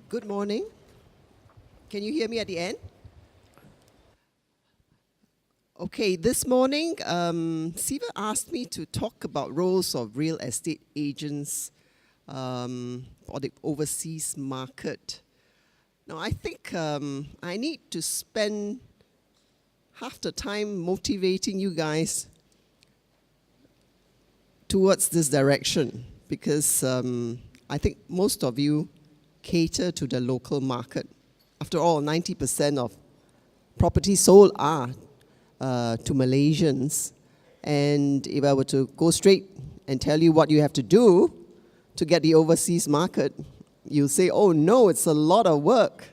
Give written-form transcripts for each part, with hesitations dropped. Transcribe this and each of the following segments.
Good morning. Can you hear me at the end? Okay, this morning, Siva asked me to talk about roles of real estate agents for the overseas market. Now, I think I need to spend half the time motivating you guys towards this direction because I think most of you cater to the local market. After all, 90% of properties sold are to Malaysians. And if I were to go straight and tell you what you have to do to get the overseas market, you'll say, oh no, it's a lot of work.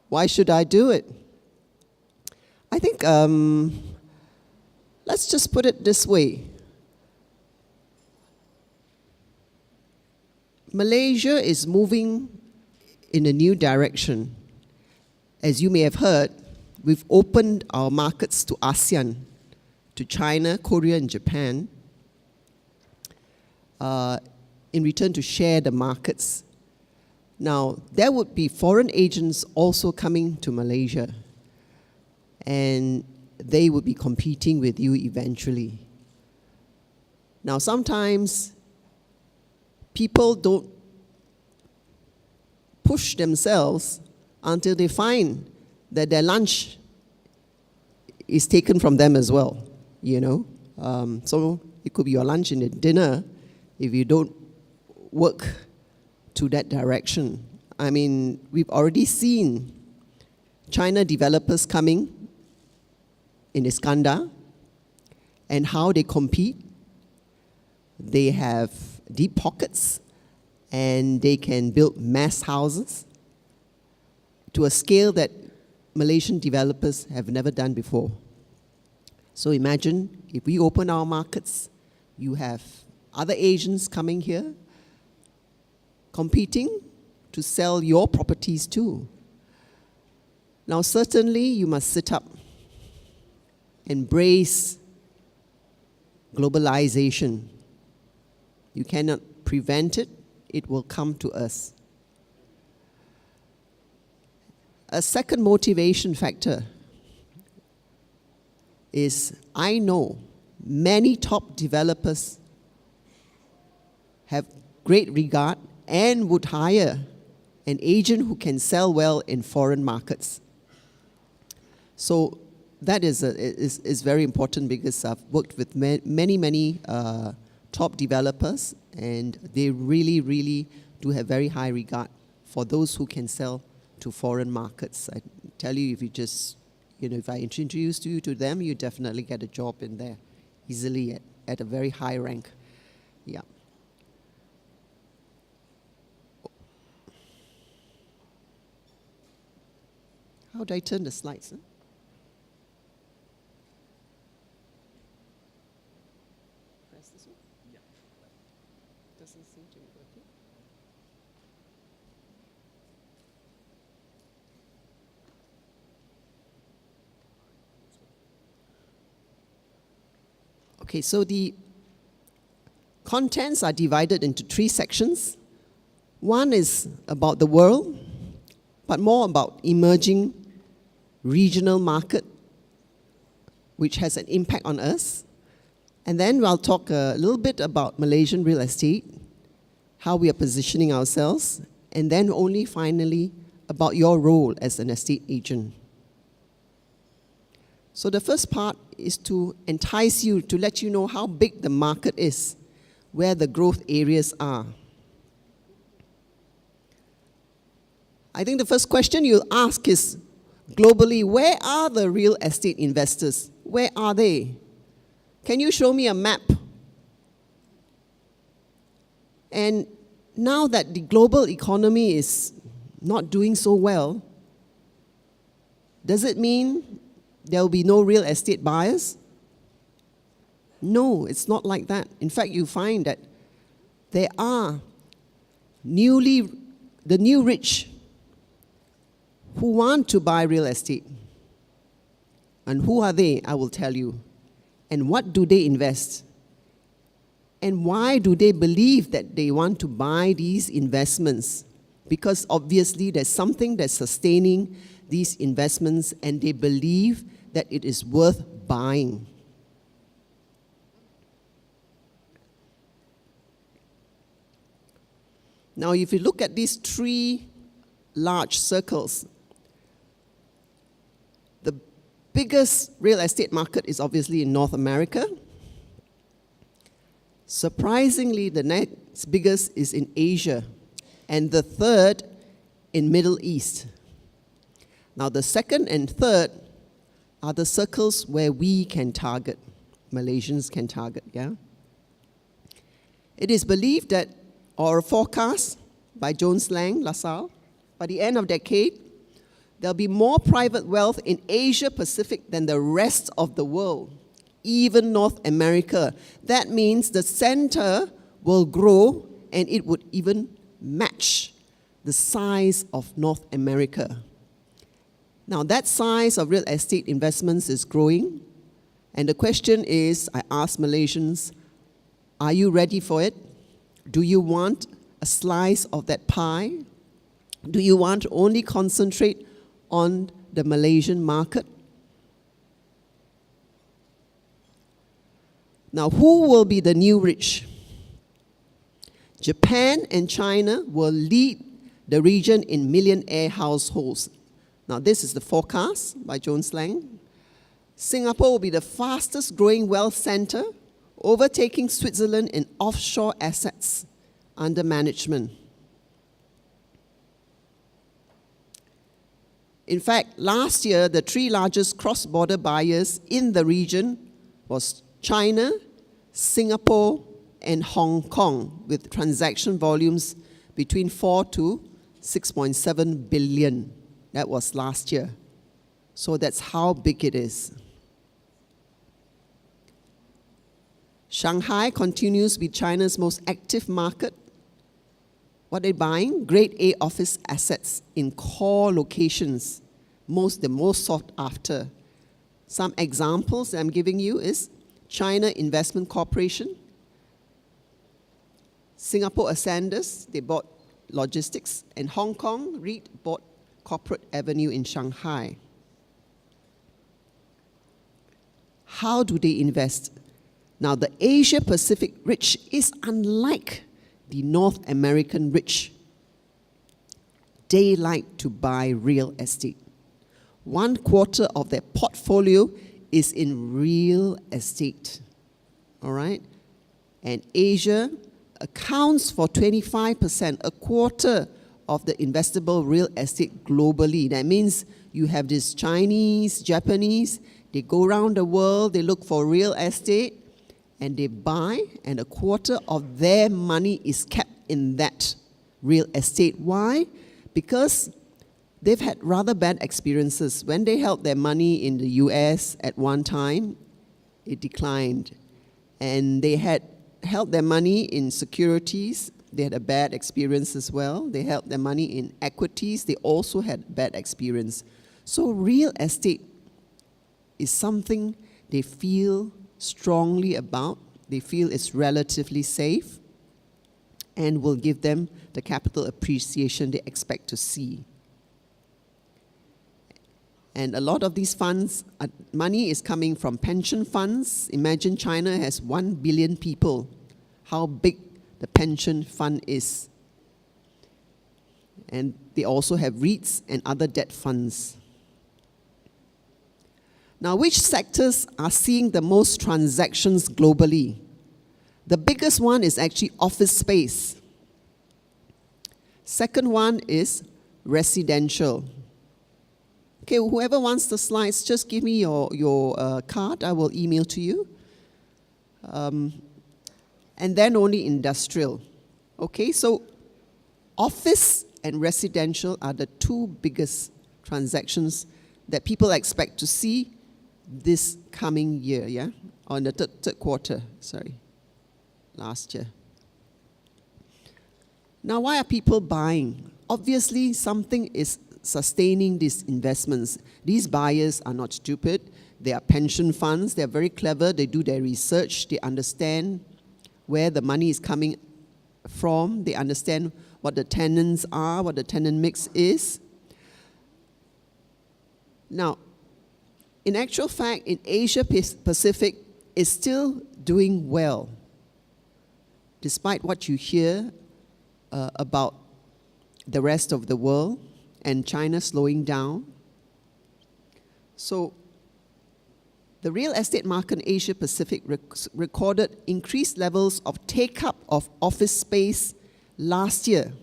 Why should I do it? I think, let's just put it this way. Malaysia is moving in a new direction. As you may have heard, we've opened our markets to ASEAN, to China, Korea, and Japan, in return to share the markets. Now, there would be foreign agents also coming to Malaysia, and they would be competing with you eventually. Now, sometimes people don't push themselves until they find that their lunch is taken from them as well, you know. So it could be your lunch and your dinner if you don't work to that direction. I mean, we've already seen China developers coming in Iskandar and how they compete. They have deep pockets and they can build mass houses to a scale that Malaysian developers have never done before. So imagine if we open our markets, you have other Asians coming here, competing to sell your properties too. Now certainly you must sit up, embrace globalization. You cannot prevent it, it will come to us. A second motivation factor is I know many top developers have great regard and would hire an agent who can sell well in foreign markets. So that is very important because I've worked with many top developers and they really do have very high regard for those who can sell to foreign markets. I tell you, if you just, if I introduce you to them, you definitely get a job in there easily at a very high rank. Yeah. How do I turn the slides? Huh? Press this one? Yeah. Doesn't seem to be working. Okay, so the contents are divided into 3 sections. One is about the world, but more about emerging regional market, which has an impact on us. And then I'll talk a little bit about Malaysian real estate, how we are positioning ourselves, and then only finally about your role as an estate agent. So the first part is to entice you, to let you know how big the market is, where the growth areas are. I think the first question you'll ask is, globally, where are the real estate investors? Where are they? Can you show me a map? And now that the global economy is not doing so well, does it mean there will be no real estate buyers? No, it's not like that. In fact, you find that there are the new rich who want to buy real estate. And who are they? I will tell you. And what do they invest? And why do they believe that they want to buy these investments? because obviously there's something that's sustaining these investments and they believe that it is worth buying. Now, if you look at these three large circles, the biggest real estate market is obviously in North America. Surprisingly, the next biggest is in Asia, and the third in Middle East. Now, the second and third are the circles where we can target, Malaysians can target, yeah? It is believed that, or forecast by Jones Lang LaSalle, by the end of decade, there'll be more private wealth in Asia Pacific than the rest of the world, even North America. That means the center will grow and it would even match the size of North America. Now, that size of real estate investments is growing, and the question is, I ask Malaysians, are you ready for it? Do you want a slice of that pie? Do you want to only concentrate on the Malaysian market? Now, who will be the new rich? Japan and China will lead the region in millionaire households. Now, this is the forecast by Jones Lang. Singapore will be the fastest growing wealth center, overtaking Switzerland in offshore assets under management. In fact, last year, the three largest cross-border buyers in the region was China, Singapore, and Hong Kong, with transaction volumes between 4 to 6.7 billion. That was last year. So that's how big it is. Shanghai continues to be China's most active market. What are they buying? Grade A office assets in core locations, the most sought after. Some examples that I'm giving you is China Investment Corporation, Singapore Ascendas, they bought logistics, and Hong Kong REIT bought Corporate Avenue in Shanghai. How do they invest? Now, the Asia Pacific rich is unlike the North American rich. They like to buy real estate. 1/4 of their portfolio is in real estate. All right? And Asia accounts for 25%, 1/4 of the investable real estate globally. That means you have this Chinese, Japanese, they go around the world, they look for real estate, and they buy, and 1/4 of their money is kept in that real estate. Why? Because they've had rather bad experiences. When they held their money in the US at one time, it declined. And they had held their money in securities. They had a bad experience as well. They held their money in equities. They also had bad experience. So real estate is something they feel strongly about. They feel it's relatively safe and will give them the capital appreciation they expect to see. And a lot of these funds, money is coming from pension funds. Imagine China has 1 billion people. How big the pension fund is. And they also have REITs and other debt funds. Now, which sectors are seeing the most transactions globally? The biggest one is actually office space. Second one is residential. Okay, whoever wants the slides, just give me your card. I will email to you. And then only industrial. Okay, so office and residential are the two biggest transactions that people expect to see this coming year, yeah? Or in the third quarter, last year. Now, why are people buying? Obviously, something is sustaining these investments. These buyers are not stupid. They are pension funds. They're very clever. They do their research. They understand where the money is coming from. They understand what the tenants are, what the tenant mix is. Now, in actual fact, in Asia Pacific, it's still doing well, despite what you hear about the rest of the world and China slowing down. So the real estate market in Asia Pacific recorded increased levels of take-up of office space last year.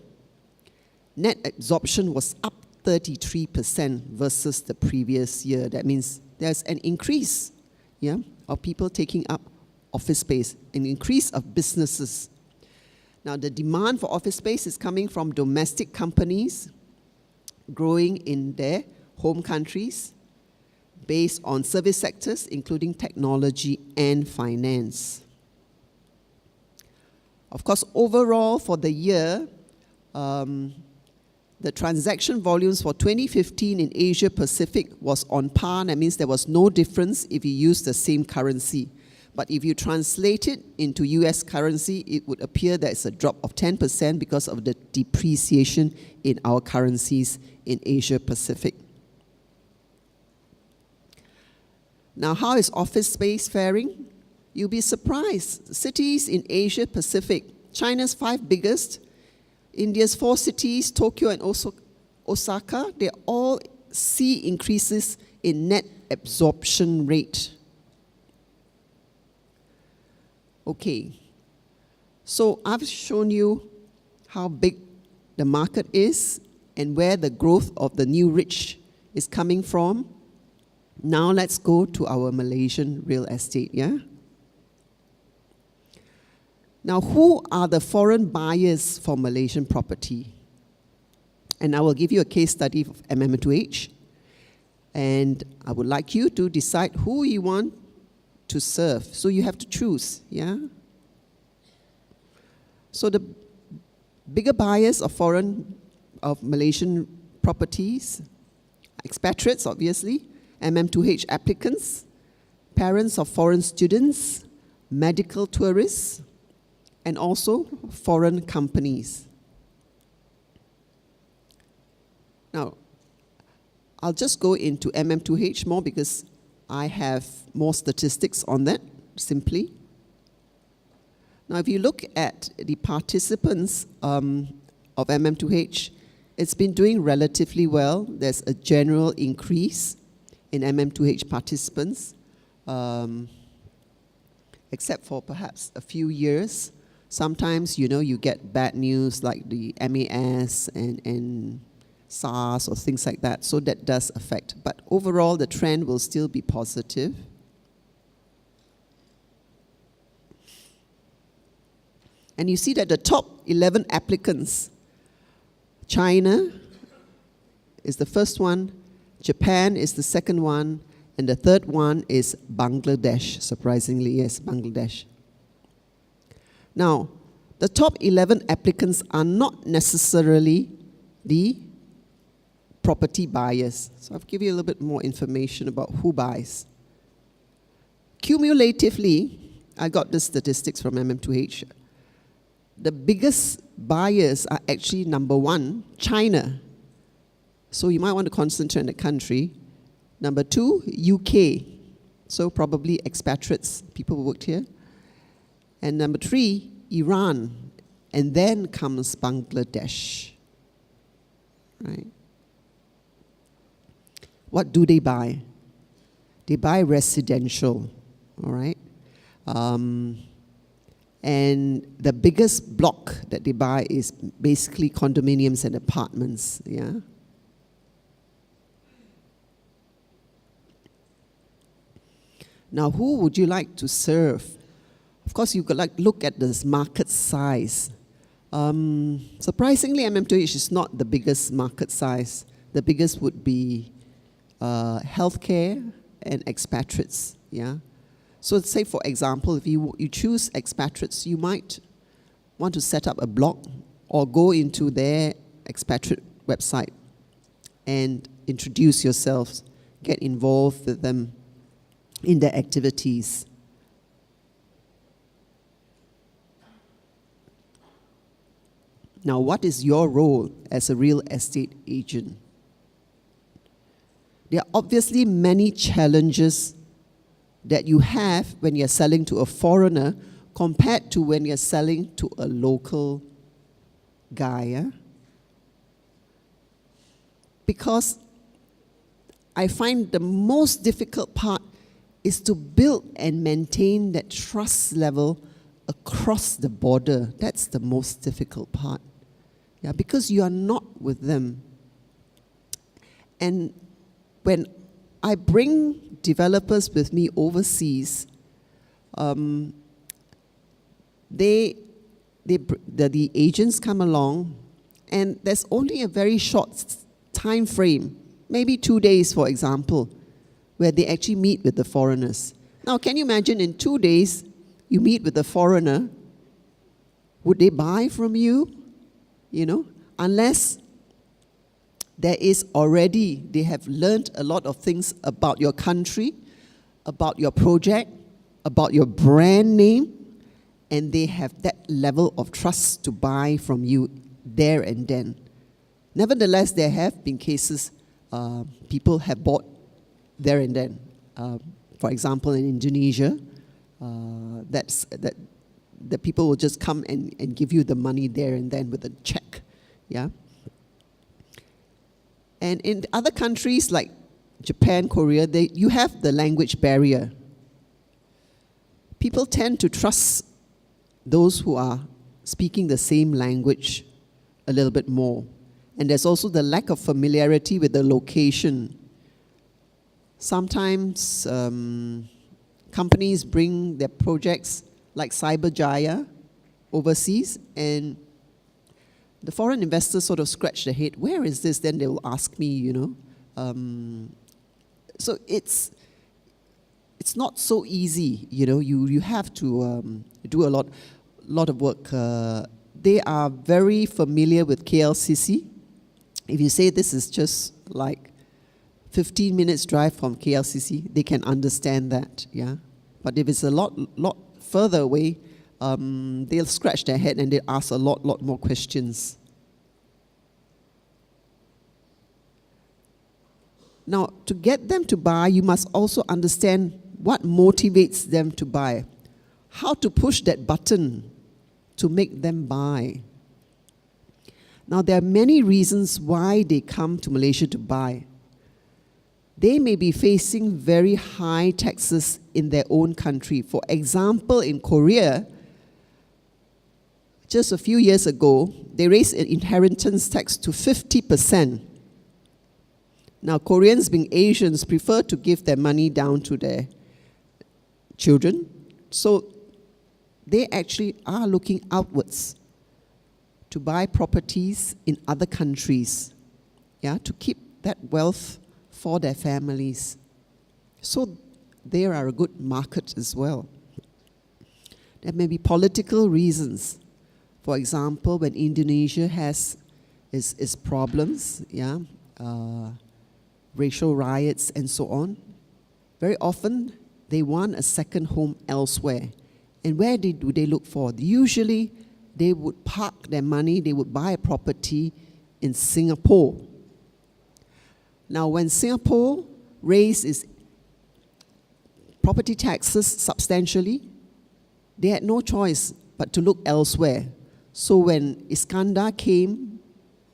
Net absorption was up 33% versus the previous year. That means there's an increase, of people taking up office space, an increase of businesses. Now, the demand for office space is coming from domestic companies growing in their home countries based on service sectors, including technology and finance. Of course, overall for the year, the transaction volumes for 2015 in Asia Pacific was on par. That means there was no difference if you use the same currency. But if you translate it into US currency, it would appear that it's a drop of 10% because of the depreciation in our currencies in Asia Pacific. Now, how is office space faring? You'll be surprised. Cities in Asia Pacific, China's 5 biggest, India's 4 cities, Tokyo and also Osaka, they all see increases in net absorption rate. Okay, so I've shown you how big the market is and where the growth of the new rich is coming from. Now let's go to our Malaysian real estate, Now, who are the foreign buyers for Malaysian property? And I will give you a case study of MM2H. And I would like you to decide who you want to serve. So you have to choose, So the bigger buyers of Malaysian properties, expatriates, obviously, MM2H applicants, parents of foreign students, medical tourists, and also foreign companies. Now, I'll just go into MM2H more because I have more statistics on that, simply. Now, if you look at the participants of MM2H, it's been doing relatively well. There's a general increase in MM2H participants, except for perhaps a few years. Sometimes, you get bad news like the MAS and SARS or things like that, so that does affect. But overall, the trend will still be positive. And you see that the top 11 applicants, China is the first one, Japan is the second one, and the third one is Bangladesh, surprisingly, yes, Bangladesh. Now, the top 11 applicants are not necessarily the property buyers. So I'll give you a little bit more information about who buys. Cumulatively, I got the statistics from MM2H. The biggest buyers are actually number 1, China. So you might want to concentrate on the country. Number 2, UK. So probably expatriates, people who worked here. And number 3, Iran. And then comes Bangladesh. Right? What do they buy? They buy residential, all right? And the biggest block that they buy is basically condominiums and apartments, Now, who would you like to serve? Of course, you could look at this market size. Surprisingly, MM2H is not the biggest market size. The biggest would be healthcare and expatriates, So say, for example, if you choose expatriates, you might want to set up a blog or go into their expatriate website and introduce yourselves, get involved with them in their activities. Now, what is your role as a real estate agent? There are obviously many challenges that you have when you're selling to a foreigner compared to when you're selling to a local guy. Because I find the most difficult part is to build and maintain that trust level across the border. That's the most difficult part. Yeah, because you are not with them. And when I bring developers with me overseas, the agents come along, and there's only a very short time frame, maybe 2 days, for example, where they actually meet with the foreigners. Now, can you imagine in 2 days, you meet with a foreigner, would they buy from you? You know, unless there is already, they have learned a lot of things about your country, about your project, about your brand name, and they have that level of trust to buy from you there and then. Nevertheless, there have been cases people have bought there and then. For example, in Indonesia, that people will just come and give you the money there and then with a check. Yeah. And in other countries like Japan, Korea, you have the language barrier. People tend to trust those who are speaking the same language a little bit more. And there's also the lack of familiarity with the location. Sometimes companies bring their projects like Cyberjaya overseas, and the foreign investors sort of scratch their head, where is this? Then they will ask me, you know. So it's not so easy, you know. You have to do a lot of work. They are very familiar with KLCC. If you say this is just like 15 minutes drive from KLCC, they can understand that, yeah. But if it's a lot further away, they'll scratch their head and they'll ask a lot more questions. Now, to get them to buy, you must also understand what motivates them to buy. How to push that button to make them buy. Now, there are many reasons why they come to Malaysia to buy. They may be facing very high taxes in their own country. For example, in Korea, just a few years ago, they raised an inheritance tax to 50%. Now, Koreans, being Asians, prefer to give their money down to their children. So they actually are looking outwards to buy properties in other countries, yeah, to keep that wealth for their families. So there are a good market as well. There may be political reasons. For example, when Indonesia has its problems, yeah, racial riots and so on, very often they want a second home elsewhere. And where do they look for? Usually they would park their money, they would buy a property in Singapore. Now, when Singapore raised its property taxes substantially, they had no choice but to look elsewhere. So when Iskandar came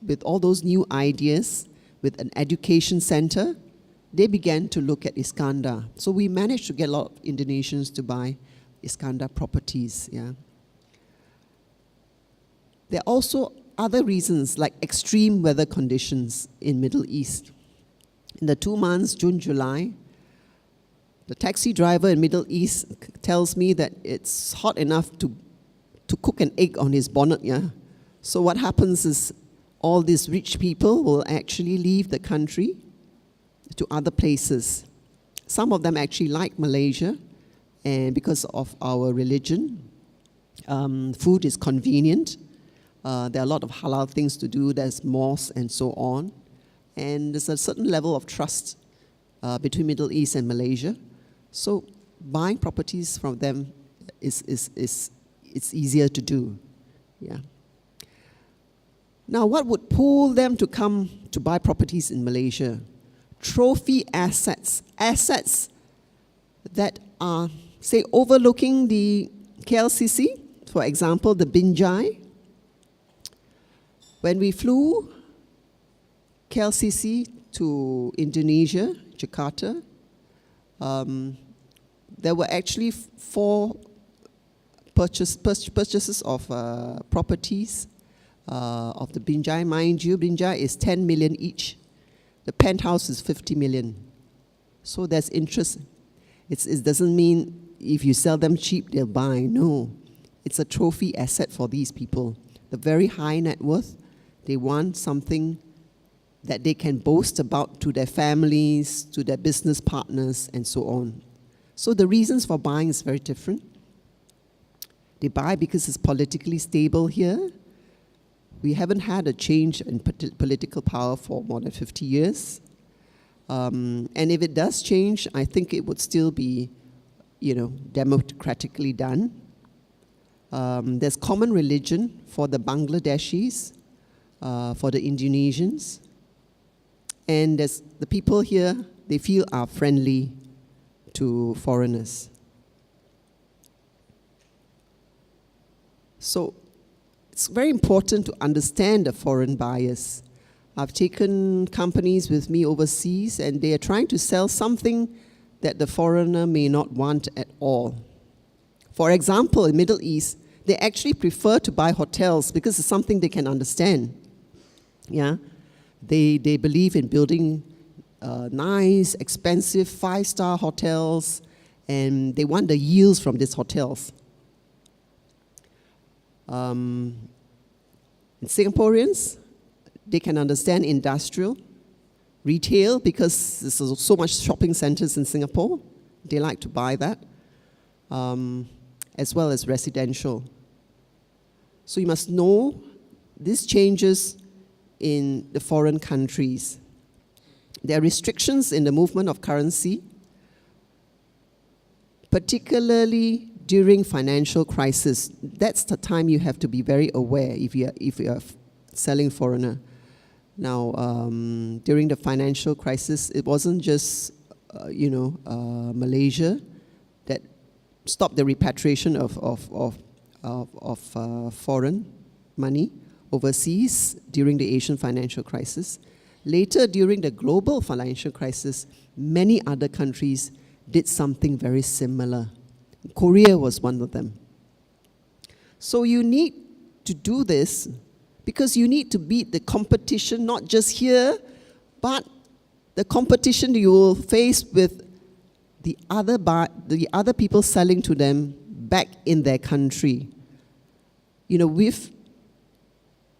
with all those new ideas, with an education center, they began to look at Iskandar. So we managed to get a lot of Indonesians to buy Iskandar properties. Yeah. There are also other reasons like extreme weather conditions in Middle East. In the 2 months, June, July, the taxi driver in Middle East tells me that it's hot enough to cook an egg on his bonnet, yeah. So what happens is all these rich people will actually leave the country to other places. Some of them actually like Malaysia, and because of our religion, food is convenient. There are a lot of halal things to do. There's mosques and so on. And there's a certain level of trust between Middle East and Malaysia. So buying properties from them it's easier to do. Yeah. Now, what would pull them to come to buy properties in Malaysia? Trophy assets, assets that are, say, overlooking the KLCC, for example, the Binjai. When we flew KLCC to Indonesia, Jakarta, there were actually 4 purchases of properties of the Binjai. Mind you, Binjai is 10 million each. The penthouse is 50 million. So there's interest. It doesn't mean if you sell them cheap, they'll buy. No. It's a trophy asset for these people. The very high net worth, they want something that they can boast about to their families, to their business partners, and so on. So the reasons for buying is very different. They buy because it's politically stable here. We haven't had a change in political power for more than 50 years. And if it does change, I think it would still be, democratically done. There's common religion for the Bangladeshis, for the Indonesians. And there's the people here, they feel are friendly to foreigners. So it's very important to understand the foreign buyers. I've taken companies with me overseas, and they are trying to sell something that the foreigner may not want at all. For example, in the Middle East, they actually prefer to buy hotels because it's something they can understand. Yeah, they believe in building nice, expensive 5-star hotels, and they want the yields from these hotels. And Singaporeans, they can understand industrial, retail, because there's so much shopping centers in Singapore. They like to buy that, as well as residential. So you must know these changes in the foreign countries. There are restrictions in the movement of currency, particularly during financial crisis. That's the time you have to be very aware if you are selling foreigner. Now, during the financial crisis, it wasn't just Malaysia that stopped the repatriation of foreign money overseas during the Asian financial crisis. Later, during the global financial crisis, many other countries did something very similar. Korea was one of them. So you need to do this because you need to beat the competition, not just here, but the competition you will face with the other people selling to them back in their country. We've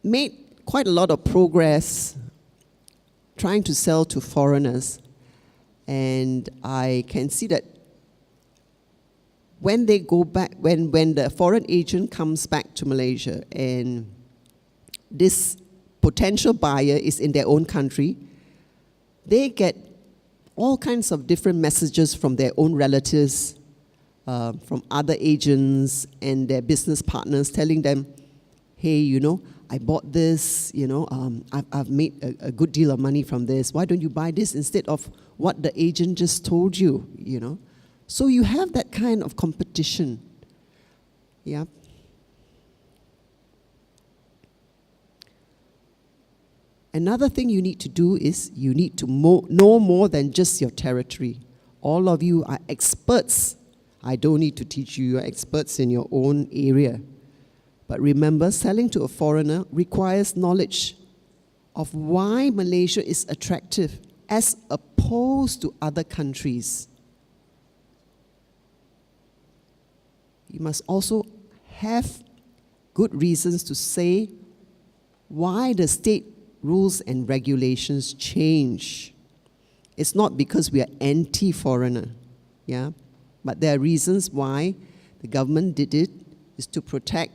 made quite a lot of progress trying to sell to foreigners, and I can see that when they go back, when the foreign agent comes back to Malaysia and this potential buyer is in their own country, they get all kinds of different messages from their own relatives, from other agents and their business partners telling them, hey, I bought this, I've made a good deal of money from this. Why don't you buy this instead of what the agent just told you, So you have that kind of competition. Yeah. Another thing you need to do is you need to know more than just your territory. All of you are experts. I don't need to teach you. You're experts in your own area. But remember, selling to a foreigner requires knowledge of why Malaysia is attractive as opposed to other countries. You must also have good reasons to say why the state rules and regulations change. It's not because we are anti-foreigner, yeah? But there are reasons why the government did it, is to protect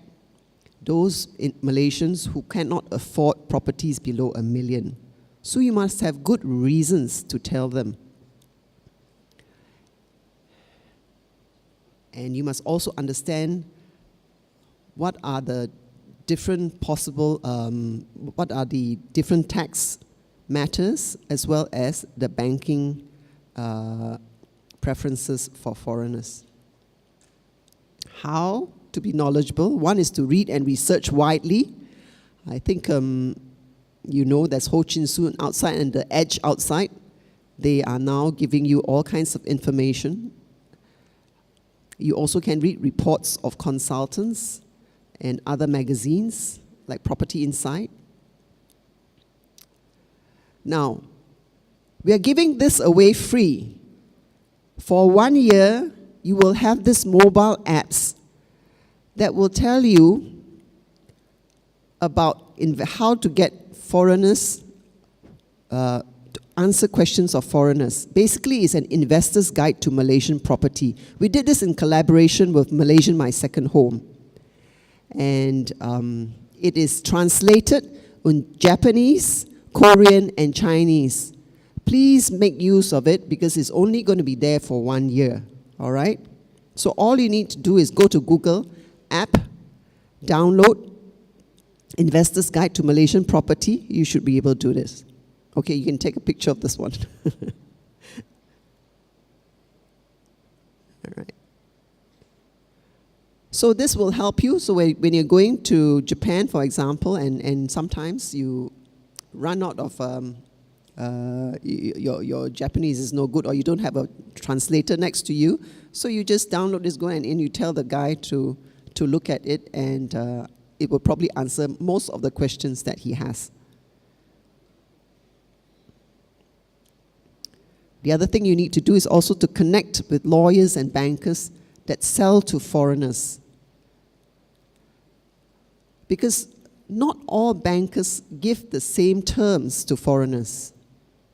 those Malaysians who cannot afford properties below $1 million. So you must have good reasons to tell them. And you must also understand what are the different possible, what are the different tax matters, as well as the banking preferences for foreigners. How to be knowledgeable? One is to read and research widely. I think you know there's Ho Chin Soon outside and the Edge outside. They are now giving you all kinds of information. You also can read reports of consultants and other magazines like Property Insight. Now, we are giving this away free. For 1 year, you will have these mobile apps that will tell you about how to get foreigners, to answer questions of foreigners. Basically, it's an investor's guide to Malaysian property. We did this in collaboration with Malaysian, My Second Home. And it is translated in Japanese, Korean, and Chinese. Please make use of it because it's only going to be there for 1 year, all right? So all you need to do is go to Google, app, download Investor's Guide to Malaysian Property. You should be able to do this. Okay, you can take a picture of this one. All right. So this will help you. So when you're going to Japan, for example, and sometimes you run out of, your Japanese is no good, or you don't have a translator next to you, so you just download this, go and you tell the guy to look at it, and it will probably answer most of the questions that he has. The other thing you need to do is also to connect with lawyers and bankers that sell to foreigners. Because not all bankers give the same terms to foreigners.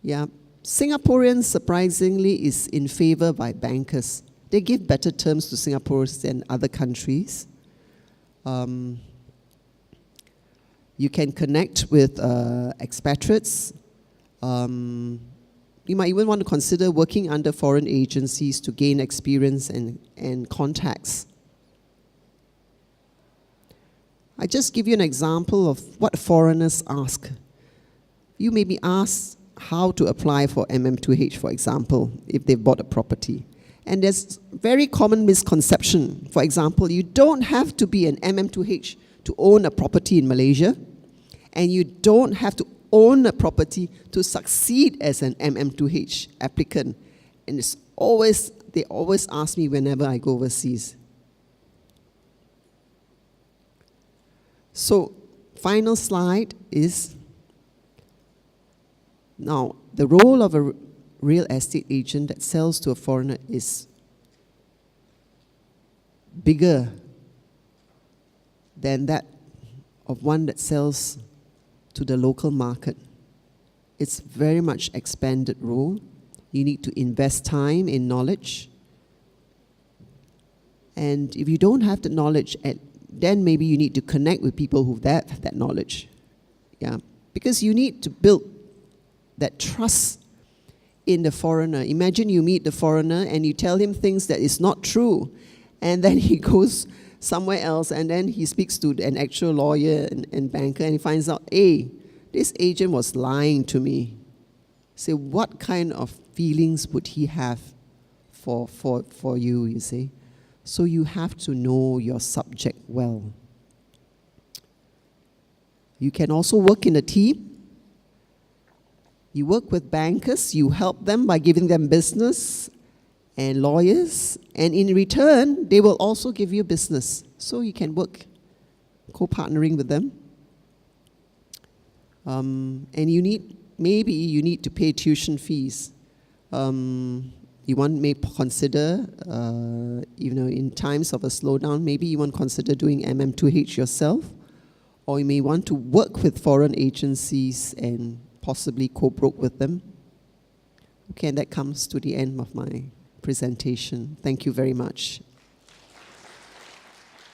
Yeah, Singaporeans, surprisingly, is in favor by bankers. They give better terms to Singaporeans than other countries. You can connect with expatriates. You might even want to consider working under foreign agencies to gain experience and contacts. I just give you an example of what foreigners ask. You may be asked how to apply for MM2H, for example, if they've bought a property. And there's very common misconception. For example, you don't have to be an MM2H to own a property in Malaysia, and you don't have to own a property to succeed as an MM2H applicant. And they always ask me whenever I go overseas. So, final slide is, now, the role of a real estate agent that sells to a foreigner is bigger than that of one that sells to the local market. It's very much expanded role. You need to invest time in knowledge. And if you don't have the knowledge, then maybe you need to connect with people who have that knowledge. Yeah, because you need to build that trust in the foreigner. Imagine you meet the foreigner and you tell him things that is not true, and then he goes somewhere else and then he speaks to an actual lawyer and banker and he finds out, hey, this agent was lying to me. Say, what kind of feelings would he have for you, you see? So you have to know your subject well. You can also work in a team. You work with bankers, you help them by giving them business and lawyers, and in return, they will also give you business. So you can work co-partnering with them. And maybe you need to pay tuition fees. You may consider, in times of a slowdown, maybe you want to consider doing MM2H yourself, or you may want to work with foreign agencies and possibly co-broke with them. Okay, and that comes to the end of my presentation. Thank you very much.